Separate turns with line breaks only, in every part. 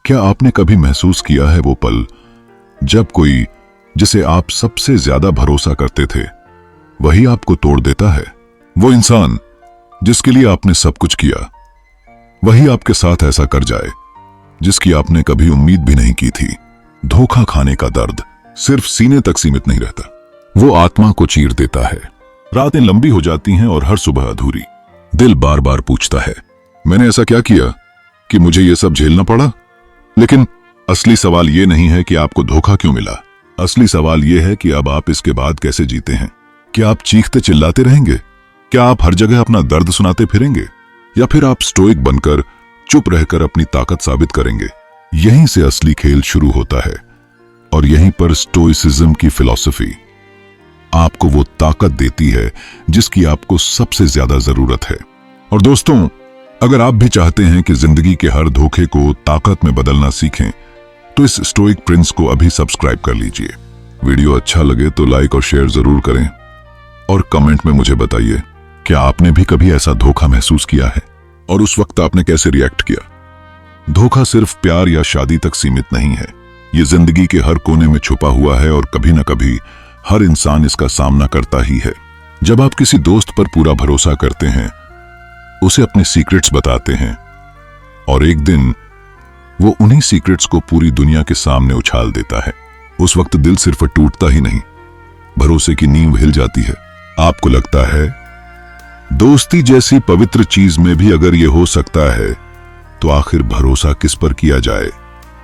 क्या आपने कभी महसूस किया है वो पल जब कोई जिसे आप सबसे ज्यादा भरोसा करते थे वही आपको तोड़ देता है? वो इंसान जिसके लिए आपने सब कुछ किया वही आपके साथ ऐसा कर जाए जिसकी आपने कभी उम्मीद भी नहीं की थी। धोखा खाने का दर्द सिर्फ सीने तक सीमित नहीं रहता, वो आत्मा को चीर देता है। रातें लंबी हो जाती हैं और हर सुबह अधूरी। दिल बार बार पूछता है, मैंने ऐसा क्या किया कि मुझे ये सब झेलना पड़ा? लेकिन असली सवाल ये नहीं है कि आपको धोखा क्यों मिला। असली सवाल ये है कि अब आप इसके बाद कैसे जीते हैं। क्या आप चीखते चिल्लाते रहेंगे? क्या आप हर जगह अपना दर्द सुनाते फिरेंगे? या फिर आप स्टोइक बनकर चुप रहकर अपनी ताकत साबित करेंगे? यहीं से असली खेल शुरू होता है और यहीं पर स्टोइसिज्म की फिलॉसफी आपको वो ताकत देती है जिसकी आपको सबसे ज्यादा जरूरत है। और दोस्तों, अगर आप भी चाहते हैं कि जिंदगी के हर धोखे को ताकत में बदलना सीखें तो इस स्टोइक प्रिंस को अभी सब्सक्राइब कर लीजिए। वीडियो अच्छा लगे तो लाइक और शेयर जरूर करें और कमेंट में मुझे बताइए, क्या आपने भी कभी ऐसा धोखा महसूस किया है और उस वक्त आपने कैसे रिएक्ट किया? धोखा सिर्फ प्यार या शादी तक सीमित नहीं है, ये जिंदगी के हर कोने में छुपा हुआ है और कभी न कभी हर इंसान इसका सामना करता ही है। जब आप किसी दोस्त पर पूरा भरोसा करते हैं, उसे अपने सीक्रेट्स बताते हैं और एक दिन वो उन्हीं सीक्रेट्स को पूरी दुनिया के सामने उछाल देता है, उस वक्त दिल सिर्फ टूटता ही नहीं, भरोसे की नींव हिल जाती है। आपको लगता है दोस्ती जैसी पवित्र चीज में भी अगर ये हो सकता है तो आखिर भरोसा किस पर किया जाए?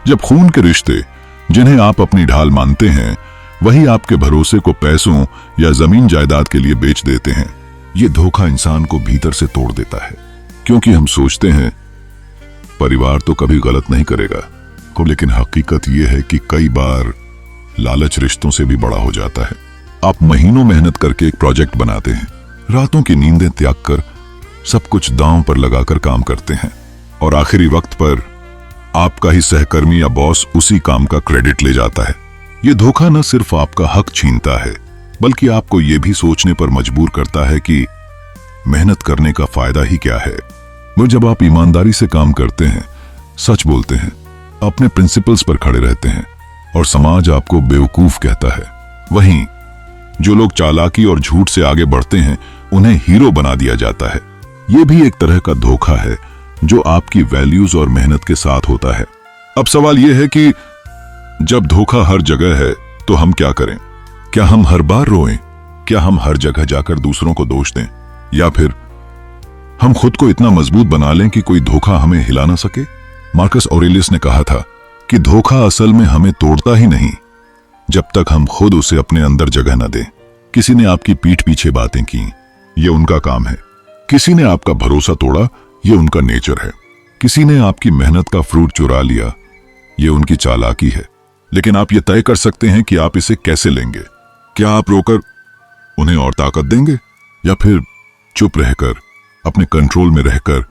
जब खून के रिश्ते जिन्हें आप अपनी ढाल मानते हैं वही आपके भरोसे को पैसों या जमीन जायदाद के लिए बेच देते हैं, ये धोखा इंसान को भीतर से तोड़ देता है। क्योंकि हम सोचते हैं परिवार तो कभी गलत नहीं करेगा, लेकिन हकीकत यह है कि कई बार लालच रिश्तों से भी बड़ा हो जाता है। आप महीनों मेहनत करके एक प्रोजेक्ट बनाते हैं, रातों की नींदें त्याग कर सब कुछ दांव पर लगाकर काम करते हैं और आखिरी वक्त पर आपका ही सहकर्मी या बॉस उसी काम का क्रेडिट ले जाता है। यह धोखा न सिर्फ आपका हक छीनता है बल्कि आपको यह भी सोचने पर मजबूर करता है कि मेहनत करने का फायदा ही क्या है। वो जब आप ईमानदारी से काम करते हैं, सच बोलते हैं, अपने प्रिंसिपल्स पर खड़े रहते हैं और समाज आपको बेवकूफ कहता है, वहीं जो लोग चालाकी और झूठ से आगे बढ़ते हैं उन्हें हीरो बना दिया जाता है। यह भी एक तरह का धोखा है जो आपकी वैल्यूज और मेहनत के साथ होता है। अब सवाल यह है कि जब धोखा हर जगह है तो हम क्या करें? क्या हम हर बार रोएं? क्या हम हर जगह जाकर दूसरों को दोष दें? या फिर हम खुद को इतना मजबूत बना लें कि कोई धोखा हमें हिला ना सके? मार्कस ऑरेलियस ने कहा था कि धोखा असल में हमें तोड़ता ही नहीं जब तक हम खुद उसे अपने अंदर जगह न दें। किसी ने आपकी पीठ पीछे बातें की, यह उनका काम है। किसी ने आपका भरोसा तोड़ा, यह उनका नेचर है। किसी ने आपकी मेहनत का फ्रूट चुरा लिया, यह उनकी चालाकी है। लेकिन आप यह तय कर सकते हैं कि आप इसे कैसे लेंगे। क्या आप रोकर उन्हें और ताकत देंगे या फिर चुप रहकर अपने कंट्रोल में रहकर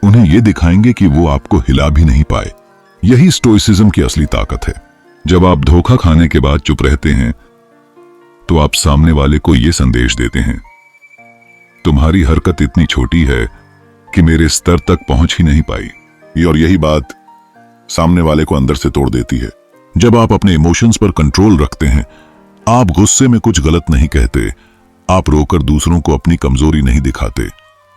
उन्हें यह दिखाएंगे कि वो आपको हिला भी नहीं पाए? यही स्टोइसिज्म की असली ताकत है। जब आप धोखा खाने के बाद चुप रहते हैं तो आप सामने वाले को यह संदेश देते हैं, तुम्हारी हरकत इतनी छोटी है कि मेरे स्तर तक पहुंच ही नहीं पाई। और यही बात सामने वाले को अंदर से तोड़ देती है। जब आप अपने इमोशंस पर कंट्रोल रखते हैं, आप गुस्से में कुछ गलत नहीं कहते, आप रोकर दूसरों को अपनी कमजोरी नहीं दिखाते,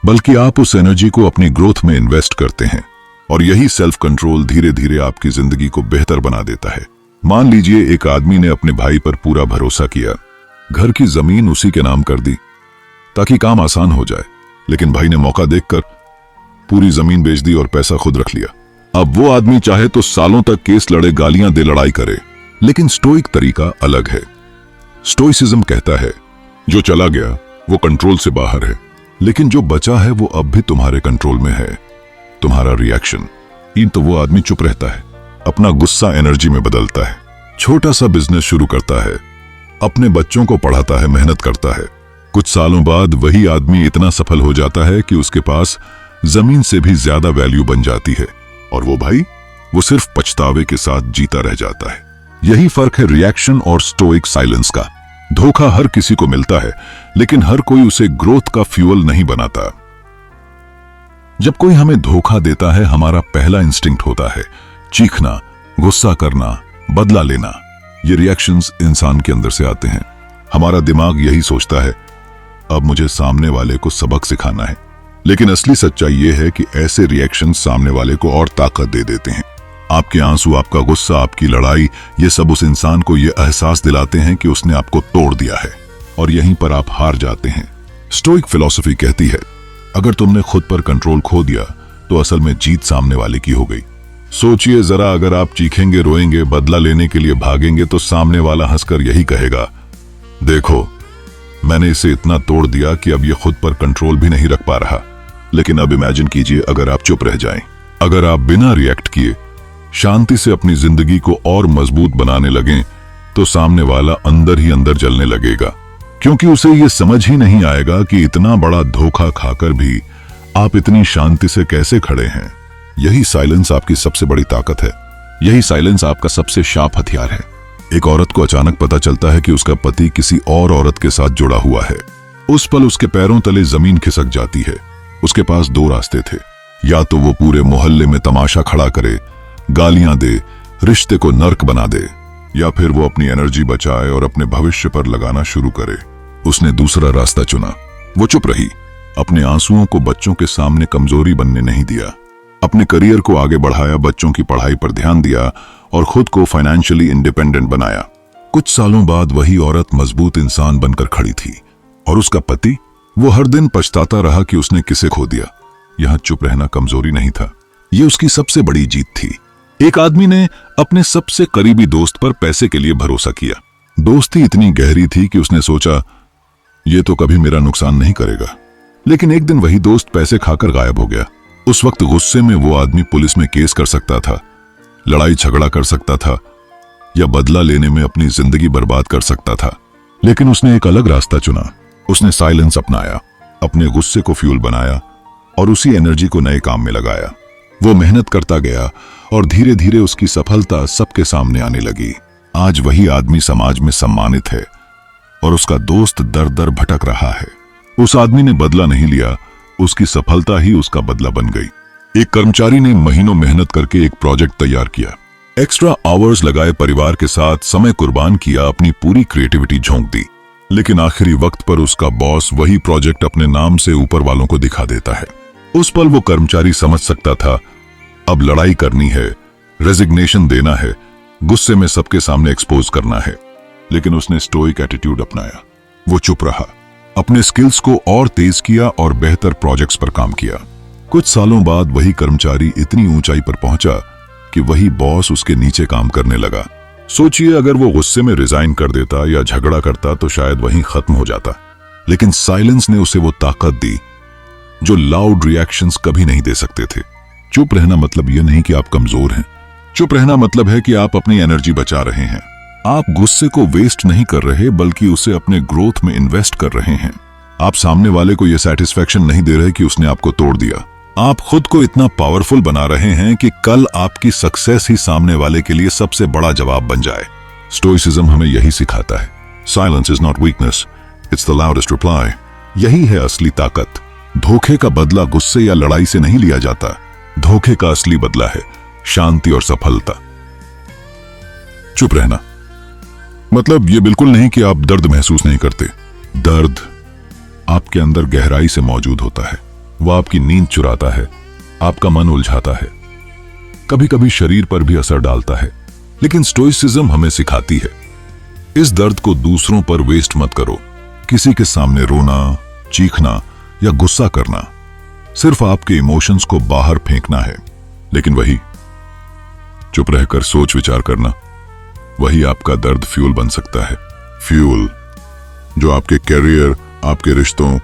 बल्कि आप उस एनर्जी को अपनी ग्रोथ में इन्वेस्ट करते हैं। और यही सेल्फ कंट्रोल धीरे धीरे आपकी जिंदगी को बेहतर बना देता है। मान लीजिए एक आदमी ने अपने भाई पर पूरा भरोसा किया, घर की जमीन उसी के नाम कर दी ताकि काम आसान हो जाए, लेकिन भाई ने मौका देखकर पूरी जमीन बेच दी और पैसा खुद रख लिया। अब वो आदमी चाहे तो सालों तक केस लड़े, गालियां दे, लड़ाई करे, लेकिन स्टोइक तरीका अलग है। स्टोइसिज्म कहता है जो चला गया वो कंट्रोल से बाहर है, लेकिन जो बचा है वो अब भी तुम्हारे कंट्रोल में है। तुम्हारा रिएक्शन। इन तो वो आदमी चुप रहता है, अपना गुस्सा एनर्जी में बदलता है, छोटा सा बिजनेस शुरू करता है, अपने बच्चों को पढ़ाता है, मेहनत करता है। कुछ सालों बाद वही आदमी इतना सफल हो जाता है कि उसके पास जमीन से भी ज्यादा वैल्यू बन जाती है और वो भाई वो सिर्फ पछतावे के साथ जीता रह जाता है। यही फर्क है रिएक्शन और स्टोइक साइलेंस का। धोखा हर किसी को मिलता है, लेकिन हर कोई उसे ग्रोथ का फ्यूल नहीं बनाता। जब कोई हमें धोखा देता है, हमारा पहला इंस्टिंक्ट होता है चीखना, गुस्सा करना, बदला लेना, ये रिएक्शंस इंसान के अंदर से आते हैं। हमारा दिमाग यही सोचता है, अब मुझे सामने वाले को सबक सिखाना है। लेकिन असली सच्चाई ये है कि ऐसे रिएक्शन सामने वाले को और ताकत दे देते हैं। आपके आंसू, आपका गुस्सा, आपकी लड़ाई, ये सब उस इंसान को ये एहसास दिलाते हैं कि उसने आपको तोड़ दिया है, और यहीं पर आप हार जाते हैं। स्टोइक फिलॉसफी कहती है, अगर तुमने खुद पर कंट्रोल खो दिया तो असल में जीत सामने वाले की हो गई। सोचिए जरा, अगर आप चीखेंगे, रोएंगे, बदला लेने के लिए भागेंगे तो सामने वाला हंसकर यही कहेगा, देखो मैंने इसे इतना तोड़ दिया कि अब ये खुद पर कंट्रोल भी नहीं रख पा रहा। लेकिन अब इमेजिन कीजिए, अगर आप चुप रह जाएं, अगर आप बिना रिएक्ट किए शांति से अपनी जिंदगी को और मजबूत बनाने लगें, तो सामने वाला अंदर ही अंदर जलने लगेगा, क्योंकि उसे ये समझ ही नहीं आएगा कि इतना बड़ा धोखा खाकर भी आप इतनी शांति से कैसे खड़े हैं। यही साइलेंस आपकी सबसे बड़ी ताकत है। यही साइलेंस आपका सबसे शार्प हथियार है। एक औरत को अचानक पता चलता है कि उसका पति किसी और औरत के साथ जुड़ा हुआ है। उस पल उसके पैरों तले जमीन खिसक जाती है। उसके पास दो रास्ते थे, या तो वो पूरे मोहल्ले में तमाशा खड़ा करे, गालियां दे, रिश्ते को नर्क बना दे, या फिर वो अपनी एनर्जी बचाए और अपने भविष्य पर लगाना शुरू करे। उसने दूसरा रास्ता चुना। वो चुप रही, अपने आंसुओं को बच्चों के सामने कमजोरी बनने नहीं दिया, अपने करियर को आगे बढ़ाया, बच्चों की पढ़ाई पर ध्यान दिया और खुद को फाइनेंशियली इंडिपेंडेंट बनाया। कुछ सालों बाद वही औरत मजबूत इंसान बनकर खड़ी थी, और उसका पति, वो हर दिन पछताता रहा कि उसने किसे खो दिया। यहां चुप रहना कमजोरी नहीं था, ये उसकी सबसे बड़ी जीत थी। एक आदमी ने अपने सबसे करीबी दोस्त पर पैसे के लिए भरोसा किया। दोस्ती इतनी गहरी थी कि उसने सोचा, ये तो कभी मेरा नुकसान नहीं करेगा। लेकिन एक दिन वही दोस्त पैसे खाकर गायब हो गया। उस वक्त गुस्से में वो आदमी पुलिस में केस कर सकता था, लड़ाई झगड़ा कर सकता था, या बदला लेने में अपनी जिंदगी बर्बाद कर सकता था। लेकिन उसने एक अलग रास्ता चुना। उसने साइलेंस अपनाया, अपने गुस्से को फ्यूल बनाया और उसी एनर्जी को नए काम में लगाया। वो मेहनत करता गया और धीरे धीरे उसकी सफलता सबके सामने आने लगी। आज वही आदमी समाज में सम्मानित है और उसका दोस्त दर दर भटक रहा है। उस आदमी ने बदला नहीं लिया, उसकी सफलता ही उसका बदला बन गई। एक कर्मचारी ने महीनों मेहनत करके एक प्रोजेक्ट तैयार किया, एक्स्ट्रा आवर्स लगाए, परिवार के साथ समय कुर्बान किया, अपनी पूरी क्रिएटिविटी झोंक दी। लेकिन आखिरी वक्त पर उसका बॉस वही प्रोजेक्ट अपने नाम से ऊपर वालों को दिखा देता है। उस पल वो कर्मचारी समझ सकता था, अब लड़ाई करनी है, रेजिग्नेशन देना है, गुस्से में सबके सामने एक्सपोज करना है। लेकिन उसने स्टोइक एटीट्यूड अपनाया। वो चुप रहा, अपने स्किल्स को और तेज किया और बेहतर प्रोजेक्ट्स पर काम किया। कुछ सालों बाद वही कर्मचारी इतनी ऊंचाई पर पहुंचा कि वही बॉस उसके नीचे काम करने लगा। सोचिए, अगर वो गुस्से में रिजाइन कर देता या झगड़ा करता तो शायद वहीं खत्म हो जाता। लेकिन साइलेंस ने उसे वो ताकत दी जो लाउड रिएक्शंस कभी नहीं दे सकते थे। चुप रहना मतलब यह नहीं कि आप कमजोर हैं। चुप रहना मतलब है कि आप अपनी एनर्जी बचा रहे हैं। आप गुस्से को वेस्ट नहीं कर रहे, बल्कि उसे अपने ग्रोथ में इन्वेस्ट कर रहे हैं। आप सामने वाले को यह सेटिस्फैक्शन नहीं दे रहे कि उसने आपको तोड़ दिया। आप खुद को इतना पावरफुल बना रहे हैं कि कल आपकी सक्सेस ही सामने वाले के लिए सबसे बड़ा जवाब बन जाए। स्टोइसिज्म हमें यही सिखाता है, silence is not weakness, it's the loudest reply. यही है असली ताकत। धोखे का बदला गुस्से या लड़ाई से नहीं लिया जाता। धोखे का असली बदला है शांति और सफलता। चुप रहना मतलब ये बिल्कुल नहीं कि आप दर्द महसूस नहीं करते। दर्द आपके अंदर गहराई से मौजूद होता है। वो आपकी नींद चुराता है, आपका मन उलझाता है, कभी कभी शरीर पर भी असर डालता है। लेकिन स्टोइसिज्म हमें सिखाती है, इस दर्द को दूसरों पर वेस्ट मत करो। किसी के सामने रोना, चीखना या गुस्सा करना सिर्फ आपके इमोशंस को बाहर फेंकना है। लेकिन वही चुप रहकर सोच विचार करना, वही आपका दर्द फ्यूल बन सकता है। फ्यूल जो आपके कैरियर, आपके रिश्तों,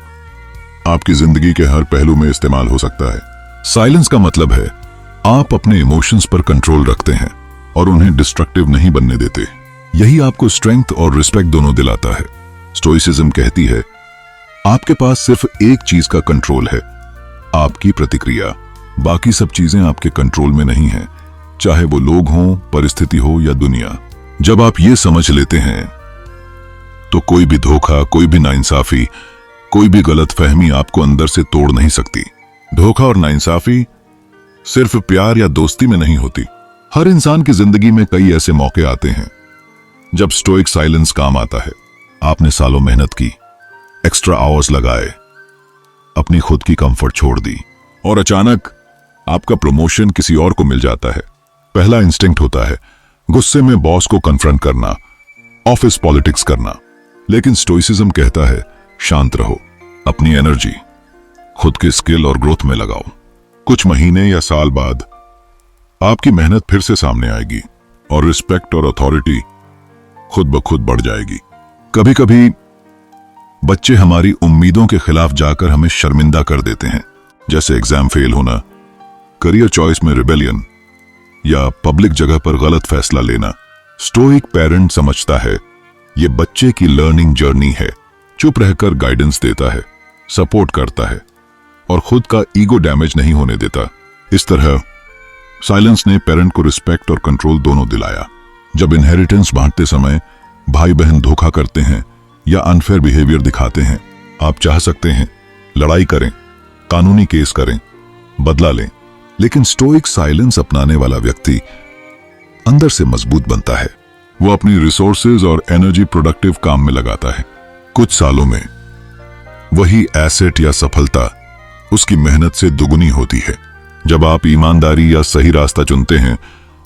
आपकी जिंदगी के हर पहलू में इस्तेमाल हो सकता है। साइलेंस का मतलब है आप अपने इमोशंस पर कंट्रोल रखते हैं और उन्हें डिस्ट्रक्टिव नहीं बनने देते। यही आपको स्ट्रेंथ और रिस्पेक्ट दोनों दिलाता है। स्टोइसिज्म कहती है आपके पास सिर्फ एक चीज का कंट्रोल है, आपकी प्रतिक्रिया। बाकी सब चीजें आपके कंट्रोल में नहीं है, चाहे वो लोग हों, परिस्थिति हो या दुनिया। जब आप ये समझ लेते हैं तो कोई भी धोखा, कोई भी नाइंसाफी, कोई भी गलतफहमी आपको अंदर से तोड़ नहीं सकती। धोखा और नाइंसाफी सिर्फ प्यार या दोस्ती में नहीं होती, हर इंसान की जिंदगी में कई ऐसे मौके आते हैं जब स्टोइक साइलेंस काम आता है। आपने सालों मेहनत की, एक्स्ट्रा आवर्स लगाए, अपनी खुद की कंफर्ट छोड़ दी और अचानक आपका प्रमोशन किसी और को मिल जाता है। पहला इंस्टिंक्ट होता है गुस्से में बॉस को कन्फ्रंट करना, ऑफिस पॉलिटिक्स करना। लेकिन स्टोइसिज्म कहता है शांत रहो, अपनी एनर्जी खुद की स्किल और ग्रोथ में लगाओ। कुछ महीने या साल बाद आपकी मेहनत फिर से सामने आएगी और रिस्पेक्ट और अथॉरिटी खुद ब खुद बढ़ जाएगी। कभी कभी बच्चे हमारी उम्मीदों के खिलाफ जाकर हमें शर्मिंदा कर देते हैं, जैसे एग्जाम फेल होना, करियर चॉइस में रिबेलियन या पब्लिक जगह पर गलत फैसला लेना। स्टोइक पेरेंट समझता है ये बच्चे की लर्निंग जर्नी है, चुप रहकर गाइडेंस देता है, सपोर्ट करता है और खुद का ईगो डैमेज नहीं होने देता। इस तरह साइलेंस ने पेरेंट को रिस्पेक्ट और कंट्रोल दोनों दिलाया। जब इनहेरिटेंस बांटते समय भाई बहन धोखा करते हैं या अनफेयर बिहेवियर दिखाते हैं, आप चाह सकते हैं लड़ाई करें, कानूनी केस करें, बदला लें, लेकिन स्टोइक साइलेंस अपनाने वाला व्यक्ति अंदर से मजबूत बनता है। वो अपनी रिसोर्सेज और एनर्जी प्रोडक्टिव काम में लगाता है। कुछ सालों में वही एसेट या सफलता उसकी मेहनत से दुगुनी होती है। जब आप ईमानदारी या सही रास्ता चुनते हैं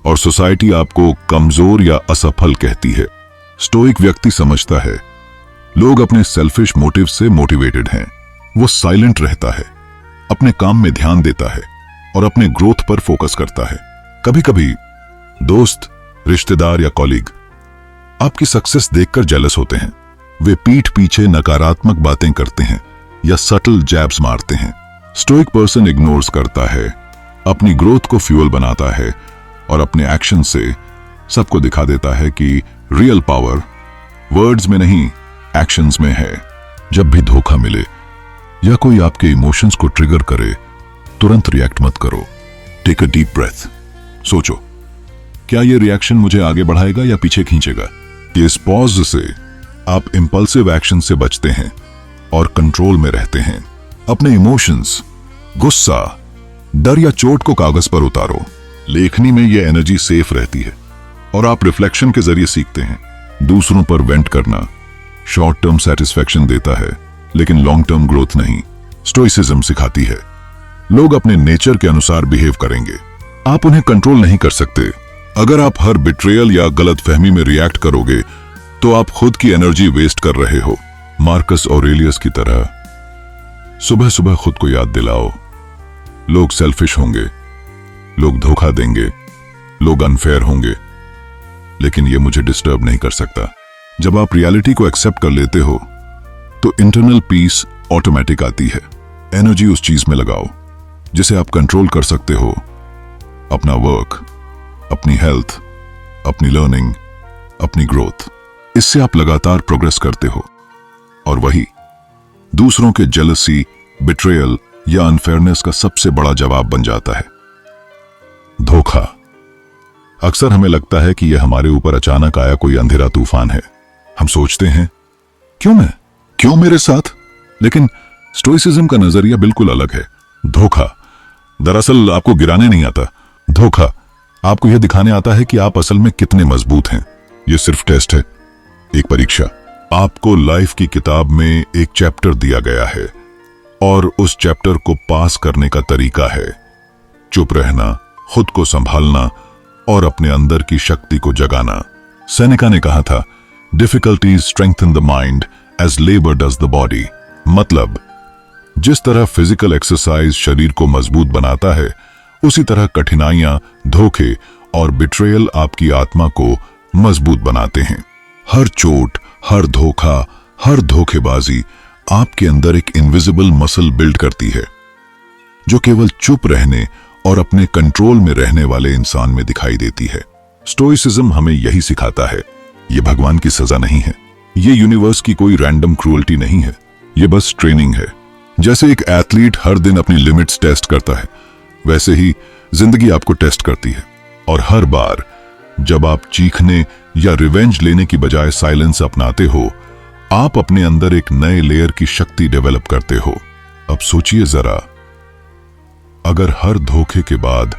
और सोसाइटी आपको कमजोर या असफल कहती है, स्टोइक व्यक्ति समझता है लोग अपने सेल्फिश मोटिव से मोटिवेटेड हैं। वो साइलेंट रहता है, अपने काम में ध्यान देता है और अपने ग्रोथ पर फोकस करता है। कभी कभी दोस्त, रिश्तेदार या कॉलीग आपकी सक्सेस देखकर जेलस होते हैं। वे पीठ पीछे नकारात्मक बातें करते हैं या सटल जैब्स मारते हैं। स्टोइक पर्सन इग्नोर्स करता है, अपनी ग्रोथ को फ्यूल बनाता है और अपने एक्शन से सबको दिखा देता है कि रियल पावर वर्ड्स में नहीं, एक्शंस में है। जब भी धोखा मिले या कोई आपके इमोशंस को ट्रिगर करे, तुरंत रिएक्ट मत करो। टेक अ डीप ब्रेथ, सोचो क्या यह रिएक्शन मुझे आगे बढ़ाएगा या पीछे खींचेगा। इस पॉज से आप इंपल्सिव एक्शन से बचते हैं और कंट्रोल में रहते हैं। अपने इमोशंस, गुस्सा, डर या चोट को कागज पर उतारो। लेखनी में यह एनर्जी सेफ रहती है और आप रिफ्लेक्शन के जरिए सीखते हैं। दूसरों पर वेंट करना शॉर्ट टर्म सेटिस्फैक्शन देता है, लेकिन लॉन्ग टर्म ग्रोथ नहीं। स्टोइसिज्म सिखाती है लोग अपने नेचर के अनुसार बिहेव करेंगे, आप उन्हें कंट्रोल नहीं कर सकते। अगर आप हर बिट्रेयल या गलतफहमी में रिएक्ट करोगे तो आप खुद की एनर्जी वेस्ट कर रहे हो। मार्कस ऑरेलियस की तरह सुबह सुबह खुद को याद दिलाओ, लोग सेल्फिश होंगे, लोग धोखा देंगे, लोग अनफेयर होंगे, लेकिन ये मुझे डिस्टर्ब नहीं कर सकता। जब आप रियलिटी को एक्सेप्ट कर लेते हो तो इंटरनल पीस ऑटोमेटिक आती है। एनर्जी उस चीज में लगाओ जिसे आप कंट्रोल कर सकते हो, अपना वर्क, अपनी हेल्थ, अपनी लर्निंग, अपनी ग्रोथ। इससे आप लगातार प्रोग्रेस करते हो और वही दूसरों के जेलसी, बिट्रेयल या अनफेयरनेस का सबसे बड़ा जवाब बन जाता है। धोखा। अक्सर हमें लगता है कि यह हमारे ऊपर अचानक आया कोई अंधेरा तूफान है। हम सोचते हैं क्यों मैं, क्यों मेरे साथ? लेकिन स्टोइसिज्म का नजरिया बिल्कुल अलग है। धोखा दरअसल आपको गिराने नहीं आता, धोखा आपको यह दिखाने आता है कि आप असल में कितने मजबूत हैं। यह सिर्फ टेस्ट है, एक परीक्षा। आपको लाइफ की किताब में एक चैप्टर दिया गया है और उस चैप्टर को पास करने का तरीका है चुप रहना, खुद को संभालना और अपने अंदर की शक्ति को जगाना। सेनेका ने कहा था, difficulties strengthen the mind as labour does the body. मतलब जिस तरह फिजिकल एक्सरसाइज शरीर को मजबूत बनाता है, उसी तरह कठिनाइयां, धोखे और बिट्रेयल आपकी आत्मा को मजबूत बनाते हैं। हर चोट, हर धोखा, हर धोखेबाजी आपके अंदर एक इनविजिबल मसल बिल्ड करती है जो केवल चुप रहने और अपने कंट्रोल में रहने वाले इंसान में दिखाई देती है। स्टोइसिज्म हमें यही सिखाता है, यह भगवान की सजा नहीं है, यह यूनिवर्स की कोई रैंडम क्रूअल्टी नहीं है, यह बस ट्रेनिंग है। जैसे एक एथलीट हर दिन अपनी लिमिट्स टेस्ट करता है, वैसे ही जिंदगी आपको टेस्ट करती है। और हर बार जब आप चीखने या रिवेंज लेने की बजाय साइलेंस अपनाते हो, आप अपने अंदर एक नए लेयर की शक्ति डेवलप करते हो। अब सोचिए जरा, अगर हर धोखे के बाद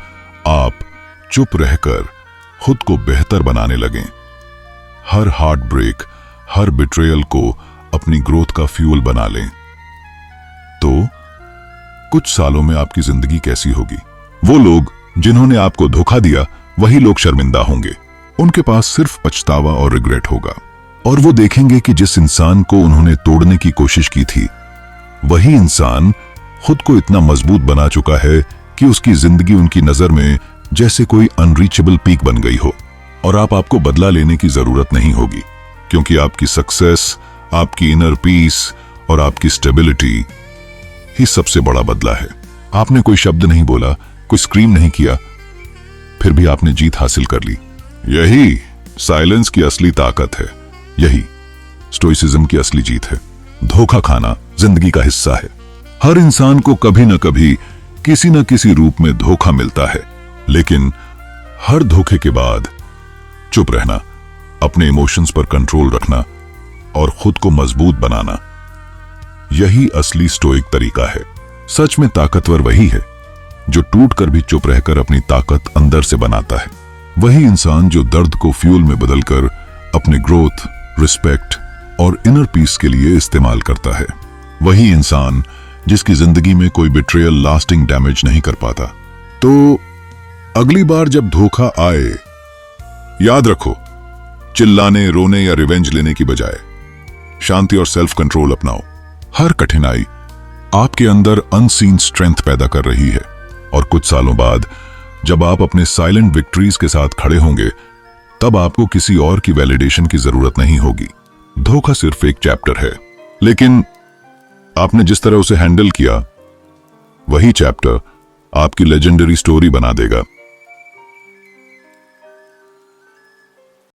आप चुप रहकर खुद को बेहतर बनाने लगें। हर हार्ट ब्रेक, हर बिट्रेयल को अपनी ग्रोथ का फ्यूल बना लें। तो कुछ सालों में आपकी जिंदगी कैसी होगी? वो लोग जिन्होंने आपको धोखा दिया वही लोग शर्मिंदा होंगे। उनके पास सिर्फ पछतावा और रिग्रेट होगा, और वो देखेंगे कि जिस इंसान को उन्होंने तोड़ने की कोशिश की थी वही इंसान खुद को इतना मजबूत बना चुका है कि उसकी जिंदगी उनकी नजर में जैसे कोई अनरीचेबल पीक बन गई हो। और आपको बदला लेने की जरूरत नहीं होगी, क्योंकि आपकी सक्सेस, आपकी इनर पीस और आपकी स्टेबिलिटी ही सबसे बड़ा बदला है। आपने कोई शब्द नहीं बोला, कोई स्क्रीम नहीं किया, फिर भी आपने जीत हासिल कर ली। यही साइलेंस की असली ताकत है, यही स्टोइसिज्म की असली जीत है। धोखा खाना जिंदगी का हिस्सा है। हर इंसान को कभी न कभी किसी न किसी रूप में धोखा मिलता है, लेकिन हर धोखे के बाद चुप रहना, अपने इमोशंस पर कंट्रोल रखना और खुद को मजबूत बनाना, यही असली स्टोइक तरीका है। सच में ताकतवर वही है जो टूटकर भी चुप रहकर अपनी ताकत अंदर से बनाता है। वही इंसान जो दर्द को फ्यूल में बदलकर अपने ग्रोथ, रिस्पेक्ट और इनर पीस के लिए इस्तेमाल करता है। वही इंसान जिसकी जिंदगी में कोई बिट्रेयल लास्टिंग डैमेज नहीं कर पाता। तो अगली बार जब धोखा आए, याद रखो, चिल्लाने, रोने या रिवेंज लेने की बजाय शांति और सेल्फ कंट्रोल अपनाओ। हर कठिनाई आपके अंदर अनसीन स्ट्रेंथ पैदा कर रही है, और कुछ सालों बाद जब आप अपने साइलेंट विक्ट्रीज के साथ खड़े होंगे, तब आपको किसी और की वैलिडेशन की जरूरत नहीं होगी। धोखा सिर्फ एक चैप्टर है, लेकिन आपने जिस तरह उसे हैंडल किया, वही चैप्टर आपकी लेजेंडरी स्टोरी बना देगा।